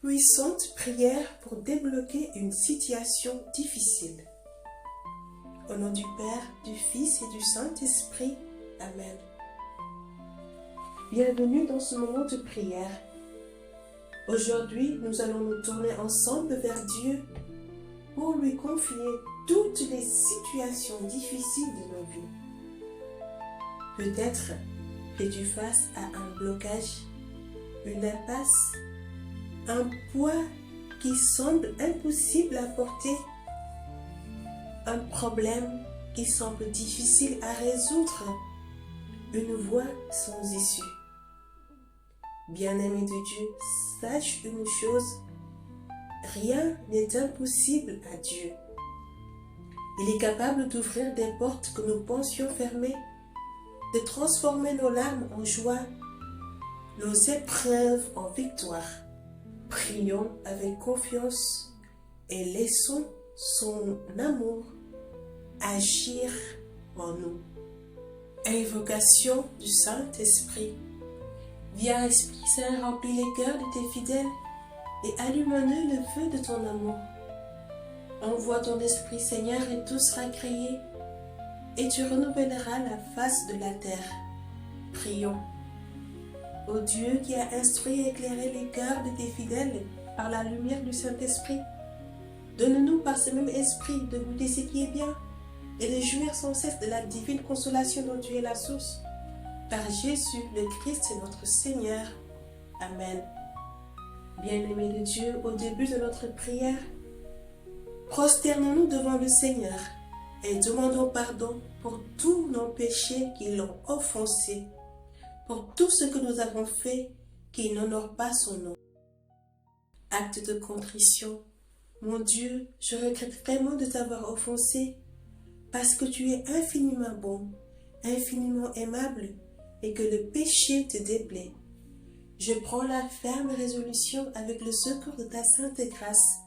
Puissante prière pour débloquer une situation difficile. Au nom du Père, du Fils et du Saint-Esprit. Amen. Bienvenue dans ce moment de prière. Aujourd'hui, nous allons nous tourner ensemble vers Dieu pour lui confier toutes les situations difficiles de nos vies. Peut-être fais-tu face à un blocage, une impasse, un poids qui semble impossible à porter, un problème qui semble difficile à résoudre, une voie sans issue. Bien-aimé de Dieu, sache une chose, rien n'est impossible à Dieu. Il est capable d'ouvrir des portes que nous pensions fermées, de transformer nos larmes en joie, nos épreuves en victoire. Prions avec confiance et laissons son amour agir en nous. Invocation du Saint-Esprit. Viens, Esprit Saint, remplis les cœurs de tes fidèles et allume-en-eux le feu de ton amour. Envoie ton Esprit, Seigneur, et tout sera créé, et tu renouvelleras la face de la terre. Prions. Ô Dieu qui a instruit et éclairé les cœurs de tes fidèles par la lumière du Saint-Esprit, donne-nous par ce même Esprit de goûter ce qui est bien et de jouir sans cesse de la divine consolation dont tu es la source. Par Jésus, le Christ, notre Seigneur. Amen. Bien-aimés de Dieu, au début de notre prière, prosternons-nous devant le Seigneur et demandons pardon pour tous nos péchés qui l'ont offensé, pour tout ce que nous avons fait qui n'honore pas son nom. Acte de contrition. Mon Dieu, je regrette vraiment de t'avoir offensé parce que tu es infiniment bon, infiniment aimable et que le péché te déplaît. Je prends la ferme résolution avec le secours de ta sainte grâce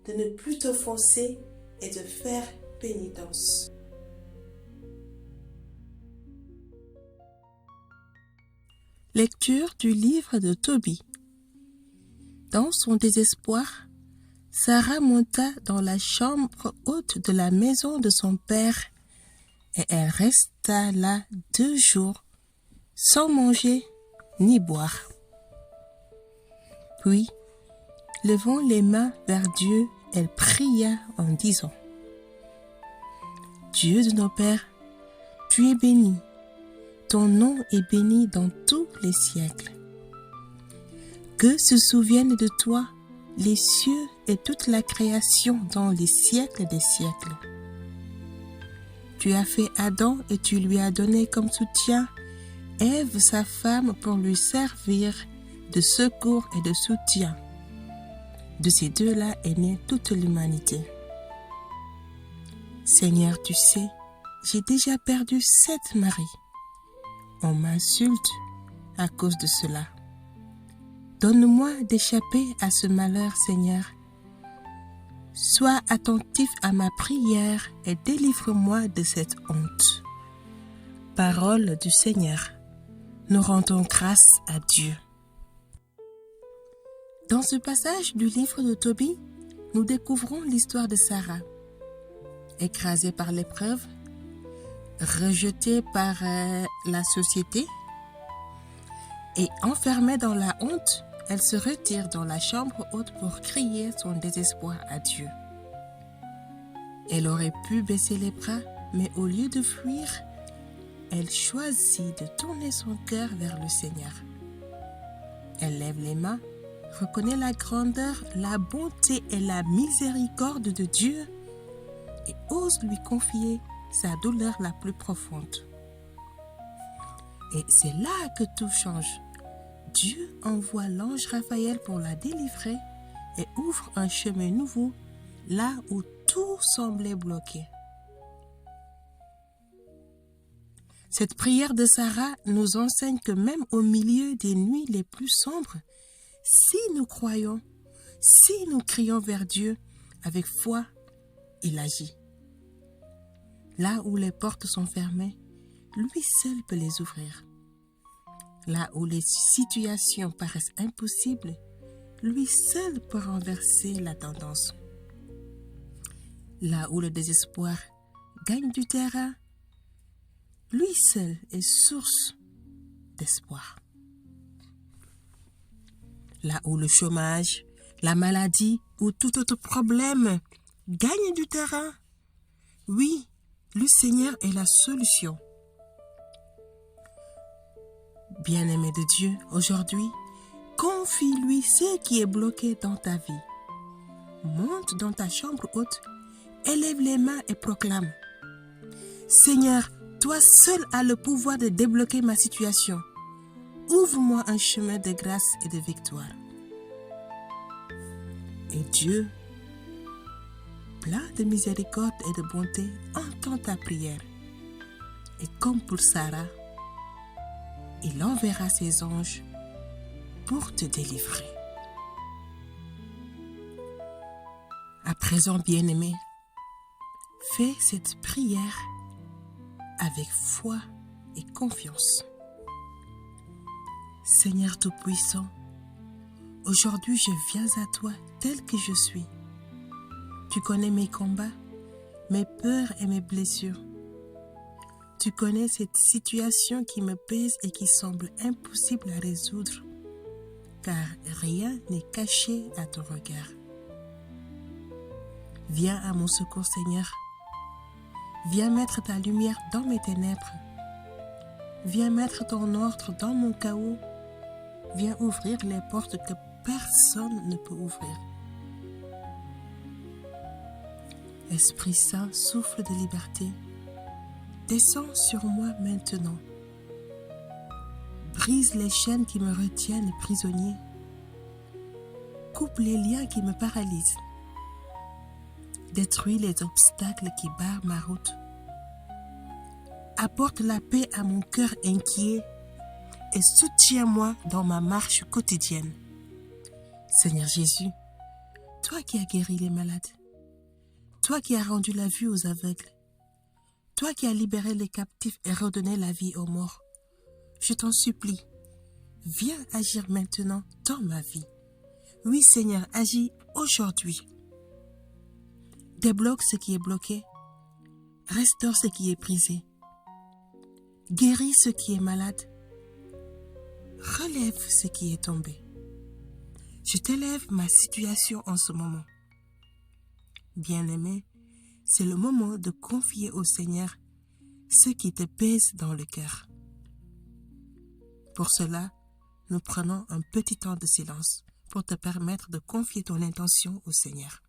de ne plus t'offenser et de faire pénitence. Lecture du livre de Tobie. Dans son désespoir, Sarah monta dans la chambre haute de la maison de son père et elle resta là 2 jours sans manger ni boire. Puis, levant les mains vers Dieu, elle pria en disant : Dieu de nos pères, tu es béni, ton nom est béni dans tous les siècles. Que se souviennent de toi les cieux et toute la création dans les siècles des siècles. Tu as fait Adam et tu lui as donné comme soutien Ève, sa femme, pour lui servir de secours et de soutien. De ces deux-là est née toute l'humanité. Seigneur, tu sais, j'ai déjà perdu 7 maris. On m'insulte à cause de cela. Donne-moi d'échapper à ce malheur, Seigneur. Sois attentif à ma prière et délivre-moi de cette honte. Parole du Seigneur. Nous rendons grâce à Dieu. Dans ce passage du livre de Tobie, nous découvrons l'histoire de Sarah. Écrasée par l'épreuve, rejetée par la société et enfermée dans la honte, elle se retire dans la chambre haute pour crier son désespoir à Dieu. Elle aurait pu baisser les bras, mais au lieu de fuir, elle choisit de tourner son cœur vers le Seigneur. Elle lève les mains, reconnaît la grandeur, la bonté et la miséricorde de Dieu et ose lui confier sa douleur la plus profonde. Et c'est là que tout change. Dieu envoie l'ange Raphaël pour la délivrer et ouvre un chemin nouveau là où tout semblait bloqué. Cette prière de Sarah nous enseigne que même au milieu des nuits les plus sombres, si nous croyons, si nous crions vers Dieu avec foi, il agit. Là où les portes sont fermées, lui seul peut les ouvrir. Là où les situations paraissent impossibles, lui seul peut renverser la tendance. Là où le désespoir gagne du terrain, lui seul est source d'espoir. Là où le chômage, la maladie ou tout autre problème gagne du terrain, oui, le Seigneur est la solution. Bien-aimé de Dieu, aujourd'hui, confie-lui ce qui est bloqué dans ta vie. Monte dans ta chambre haute, élève les mains et proclame: Seigneur, toi seul as le pouvoir de débloquer ma situation. Ouvre-moi un chemin de grâce et de victoire. Et Dieu, plein de miséricorde et de bonté, entend ta prière. Et comme pour Sarah, il enverra ses anges pour te délivrer. À présent, bien-aimé, fais cette prière avec foi et confiance. Seigneur Tout-Puissant, aujourd'hui je viens à toi tel que je suis. Tu connais mes combats, mes peurs et mes blessures. Tu connais cette situation qui me pèse et qui semble impossible à résoudre, car rien n'est caché à ton regard. Viens à mon secours, Seigneur. Viens mettre ta lumière dans mes ténèbres. Viens mettre ton ordre dans mon chaos. Viens ouvrir les portes que personne ne peut ouvrir. Esprit Saint, souffle de liberté, descends sur moi maintenant. Brise les chaînes qui me retiennent prisonnier. Coupe les liens qui me paralysent. Détruis les obstacles qui barrent ma route. Apporte la paix à mon cœur inquiet et soutiens-moi dans ma marche quotidienne. Seigneur Jésus, toi qui as guéri les malades, toi qui as rendu la vue aux aveugles, toi qui as libéré les captifs et redonné la vie aux morts, je t'en supplie, viens agir maintenant dans ma vie. Oui Seigneur, agis aujourd'hui. Débloque ce qui est bloqué, restaure ce qui est brisé, guéris ce qui est malade, relève ce qui est tombé. Je t'élève ma situation en ce moment. Bien-aimé, c'est le moment de confier au Seigneur ce qui te pèse dans le cœur. Pour cela, nous prenons un petit temps de silence pour te permettre de confier ton intention au Seigneur.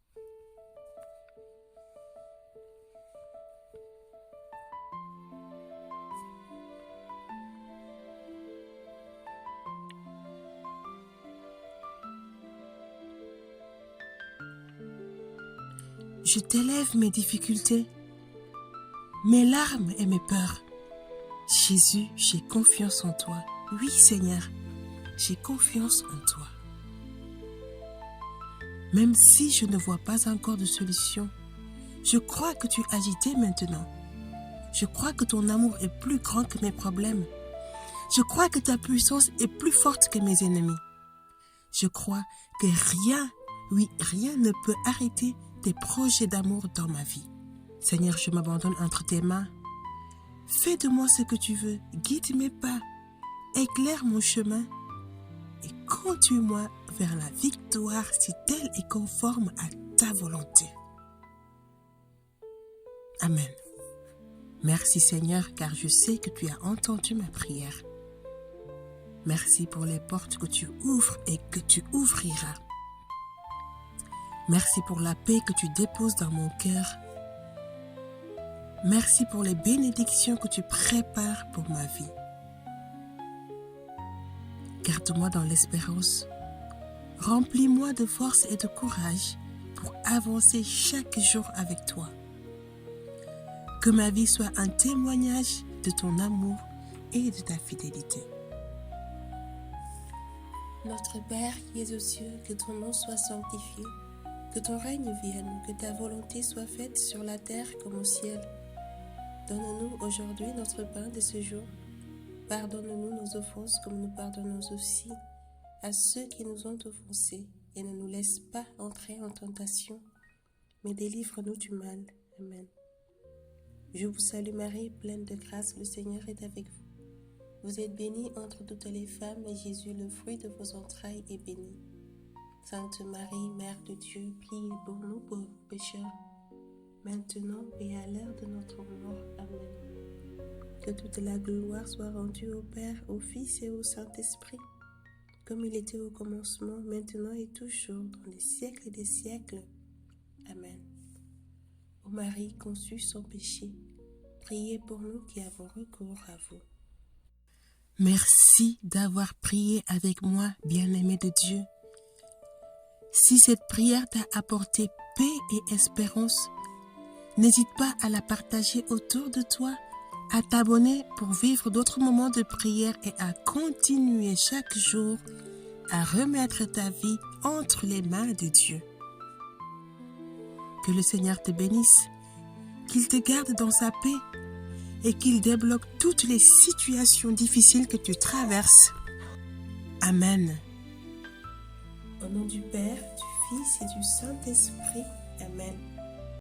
Je t'élève mes difficultés, mes larmes et mes peurs. Jésus, j'ai confiance en toi. Oui, Seigneur, j'ai confiance en toi. Même si je ne vois pas encore de solution, je crois que tu agis dès maintenant. Je crois que ton amour est plus grand que mes problèmes. Je crois que ta puissance est plus forte que mes ennemis. Je crois que rien, oui, rien ne peut arrêter tes projets d'amour dans ma vie. Seigneur, je m'abandonne entre tes mains. Fais de moi ce que tu veux, guide mes pas, éclaire mon chemin et conduis-moi vers la victoire si telle est conforme à ta volonté. Amen. Merci Seigneur, car je sais que tu as entendu ma prière. Merci pour les portes que tu ouvres et que tu ouvriras. Merci pour la paix que tu déposes dans mon cœur. Merci pour les bénédictions que tu prépares pour ma vie. Garde-moi dans l'espérance. Remplis-moi de force et de courage pour avancer chaque jour avec toi. Que ma vie soit un témoignage de ton amour et de ta fidélité. Notre Père qui es aux cieux, que ton nom soit sanctifié, que ton règne vienne, que ta volonté soit faite sur la terre comme au ciel. Donne-nous aujourd'hui notre pain de ce jour. Pardonne-nous nos offenses comme nous pardonnons aussi à ceux qui nous ont offensés. et ne nous laisse pas entrer en tentation, mais délivre-nous du mal. Amen. Je vous salue Marie, pleine de grâce, le Seigneur est avec vous. Vous êtes bénie entre toutes les femmes, et Jésus, le fruit de vos entrailles, est béni. Sainte Marie, Mère de Dieu, priez pour nous pauvres pécheurs, maintenant et à l'heure de notre mort. Amen. Que toute la gloire soit rendue au Père, au Fils et au Saint-Esprit, comme il était au commencement, maintenant et toujours, dans les siècles des siècles. Amen. Ô Marie conçue sans péché, priez pour nous qui avons recours à vous. Merci d'avoir prié avec moi, bien-aimé de Dieu. Si cette prière t'a apporté paix et espérance, n'hésite pas à la partager autour de toi, à t'abonner pour vivre d'autres moments de prière et à continuer chaque jour à remettre ta vie entre les mains de Dieu. Que le Seigneur te bénisse, qu'il te garde dans sa paix et qu'il débloque toutes les situations difficiles que tu traverses. Amen. Au nom du Père, du Fils et du Saint-Esprit. Amen.